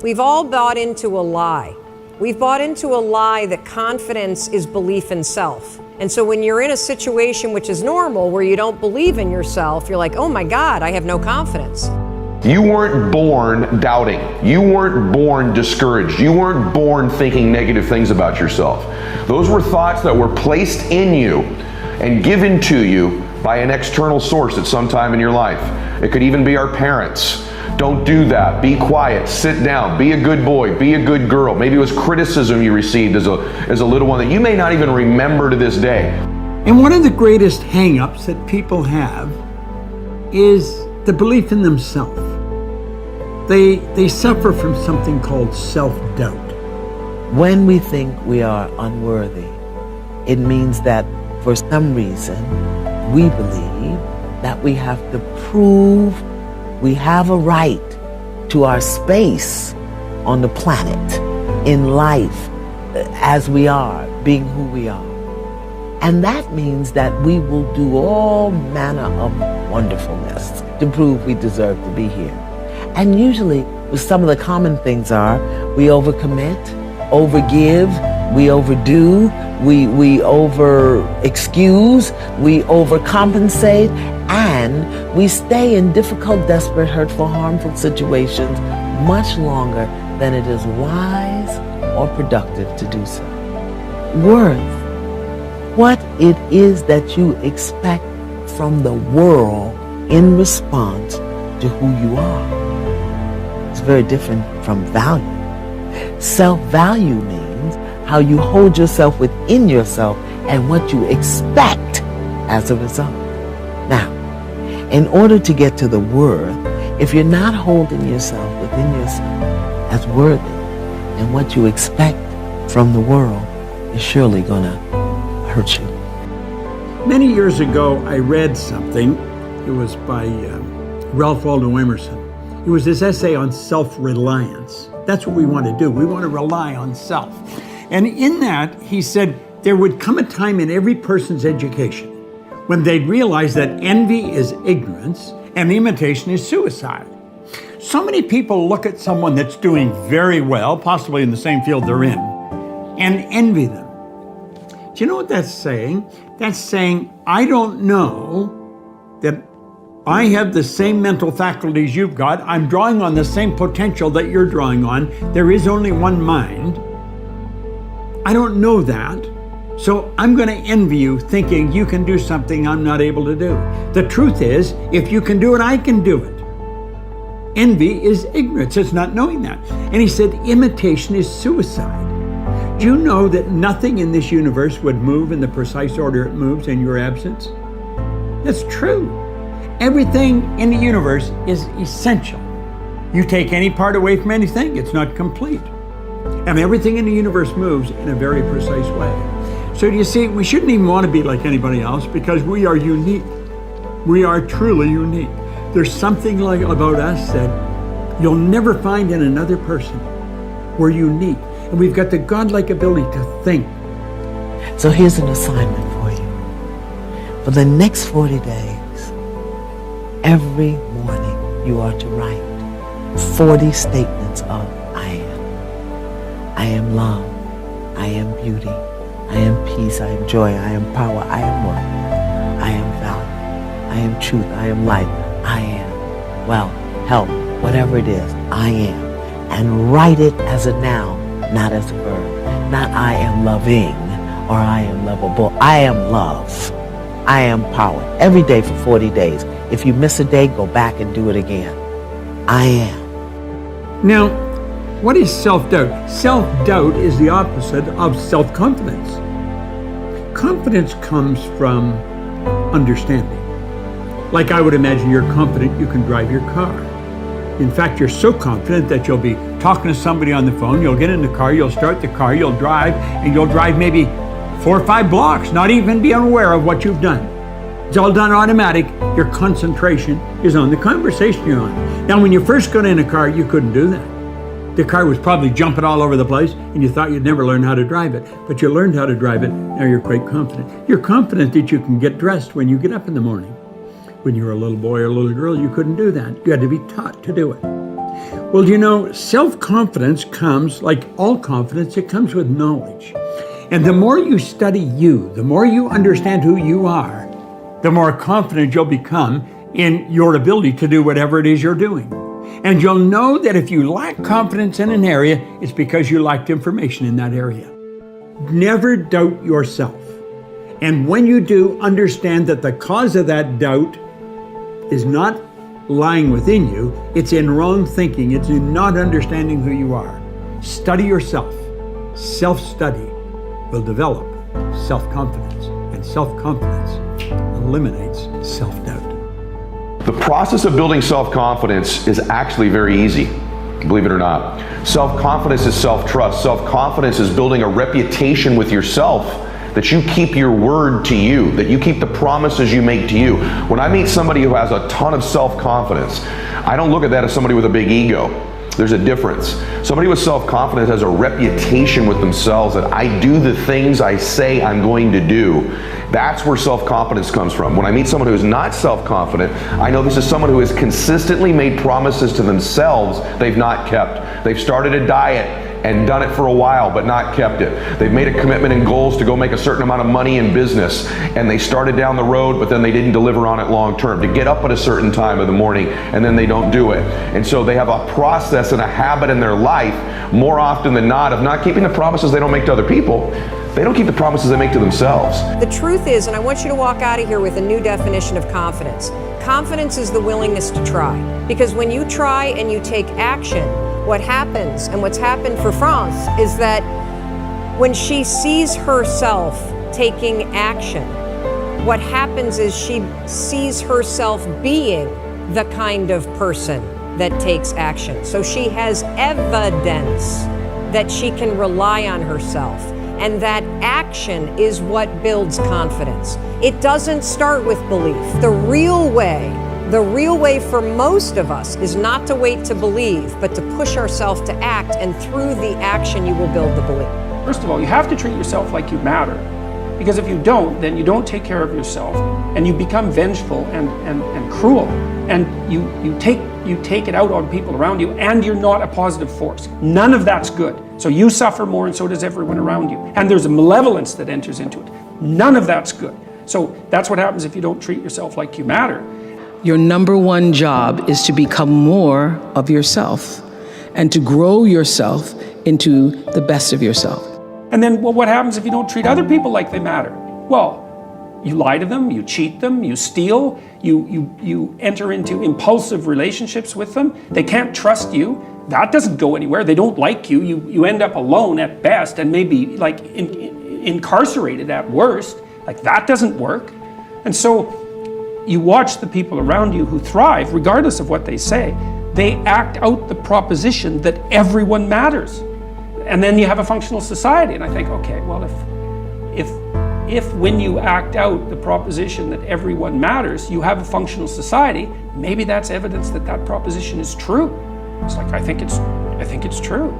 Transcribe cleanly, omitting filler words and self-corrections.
We've all bought into a lie. We've bought into a lie that confidence is belief in self. And so when you're in a situation which is normal, where you don't believe in yourself, you're like, oh my God, I have no confidence. You weren't born doubting. You weren't born discouraged. You weren't born thinking negative things about yourself. Those were thoughts that were placed in you and given to you by an external source at some time in your life. It could even be our parents. Don't do that. Be quiet. Sit down. Be a good boy. Be a good girl. Maybe it was criticism you received as a little one that you may not even remember to this day. And one of the greatest hang-ups that people have is the belief in themselves. They suffer from something called self-doubt. When we think we are unworthy, it means that for some reason we believe that we have to prove we have a right to our space on the planet, in life, as we are, being who we are. And that means that we will do all manner of wonderfulness to prove we deserve to be here. And usually, some of the common things are, we overcommit, overgive, we overdo, we over-excuse, we overcompensate, and we stay in difficult, desperate, hurtful, harmful situations much longer than it is wise or productive to do so. Worth, what it is that you expect from the world in response to who you are. It's very different from value. Self-value means how you hold yourself within yourself and what you expect as a result. Now, in order to get to the worth, if you're not holding yourself within yourself as worthy, then what you expect from the world is surely going to hurt you. Many years ago, I read something. It was by Ralph Waldo Emerson. It was this essay on self-reliance. That's what we want to do. We want to rely on self. And in that, he said, there would come a time in every person's education when they'd realize that envy is ignorance and imitation is suicide. So many people look at someone that's doing very well, possibly in the same field they're in, and envy them. Do you know what that's saying? That's saying, I don't know that I have the same mental faculties you've got. I'm drawing on the same potential that you're drawing on. There is only one mind. I don't know that. So I'm going to envy you, thinking you can do something I'm not able to do. The truth is, if you can do it, I can do it. Envy is ignorance. It's not knowing that. And he said, imitation is suicide. Do you know that nothing in this universe would move in the precise order it moves in your absence? That's true. Everything in the universe is essential. You take any part away from anything, it's not complete. And everything in the universe moves in a very precise way. So do you see, we shouldn't even want to be like anybody else because we are unique. We are truly unique. There's something like about us that you'll never find in another person. We're unique. And we've got the godlike ability to think. So here's an assignment for you. For the next 40 days, every morning you are to write 40 statements of I am. I am love. I am beauty. I am peace. I am joy. I am power. I am worth. I am value. I am truth. I am life. I am wealth, health, whatever it is. I am. And write it as a noun, not as a verb. Not I am loving or I am lovable. I am love. I am power. Every day for 40 days. If you miss a day, go back and do it again. I am. Now, what is self-doubt? Self-doubt is the opposite of self-confidence. Confidence comes from understanding. Like I would imagine you're confident you can drive your car. In fact, you're so confident that you'll be talking to somebody on the phone, you'll get in the car, you'll start the car, you'll drive, and you'll drive maybe 4 or 5 blocks, not even be unaware of what you've done. It's all done automatic. Your concentration is on the conversation you're on. Now, when you first got in a car, you couldn't do that. The car was probably jumping all over the place, and you thought you'd never learn how to drive it. But you learned how to drive it, now you're quite confident. You're confident that you can get dressed when you get up in the morning. When you were a little boy or a little girl, you couldn't do that. You had to be taught to do it. Well, self-confidence comes, like all confidence, it comes with knowledge. And the more you study you, the more you understand who you are, the more confident you'll become in your ability to do whatever it is you're doing. And you'll know that if you lack confidence in an area, it's because you lacked information in that area. Never doubt yourself. And when you do, understand that the cause of that doubt is not lying within you, it's in wrong thinking, it's in not understanding who you are. Study yourself. Self-study will develop self-confidence, and self-confidence eliminates self-doubt. The process of building self-confidence is actually very easy, believe it or not. Self-confidence is self-trust. Self-confidence is building a reputation with yourself that you keep your word to you, that you keep the promises you make to you. When I meet somebody who has a ton of self-confidence, I don't look at that as somebody with a big ego. There's a difference. Somebody with self-confidence has a reputation with themselves that I do the things I say I'm going to do. That's where self-confidence comes from. When I meet someone who's not self-confident, I know this is someone who has consistently made promises to themselves they've not kept. They've started a diet and done it for a while but not kept it. They've made a commitment and goals to go make a certain amount of money in business, and they started down the road but then they didn't deliver on it long term, to get up at a certain time of the morning and then they don't do it. And so they have a process and a habit in their life more often than not of not keeping the promises they don't make to other people. They don't keep the promises they make to themselves. The truth is, and I want you to walk out of here with a new definition of confidence. Confidence is the willingness to try. Because when you try and you take action, what happens, and what's happened for France, is that when she sees herself taking action, what happens is she sees herself being the kind of person that takes action. So she has evidence that she can rely on herself. And that action is what builds confidence. It doesn't start with belief. The real way for most of us is not to wait to believe, but to push ourselves to act, and through the action you will build the belief. First of all, you have to treat yourself like you matter. Because if you don't, then you don't take care of yourself, and you become vengeful and cruel, and you take it out on people around you, and you're not a positive force. None of that's good. So you suffer more, and so does everyone around you. And there's a malevolence that enters into it. None of that's good. So that's what happens if you don't treat yourself like you matter. Your number one job is to become more of yourself and to grow yourself into the best of yourself. And then, well, what happens if you don't treat other people like they matter? Well, you lie to them, you cheat them, you steal, you enter into impulsive relationships with them. They can't trust you. That doesn't go anywhere. They don't like you. You end up alone at best, and maybe like incarcerated at worst. Like, that doesn't work. And so you watch the people around you who thrive, regardless of what they say. They act out the proposition that everyone matters. And then you have a functional society. And I think, okay, well, if when you act out the proposition that everyone matters, you have a functional society, maybe that's evidence that that proposition is true. It's like, I think it's true.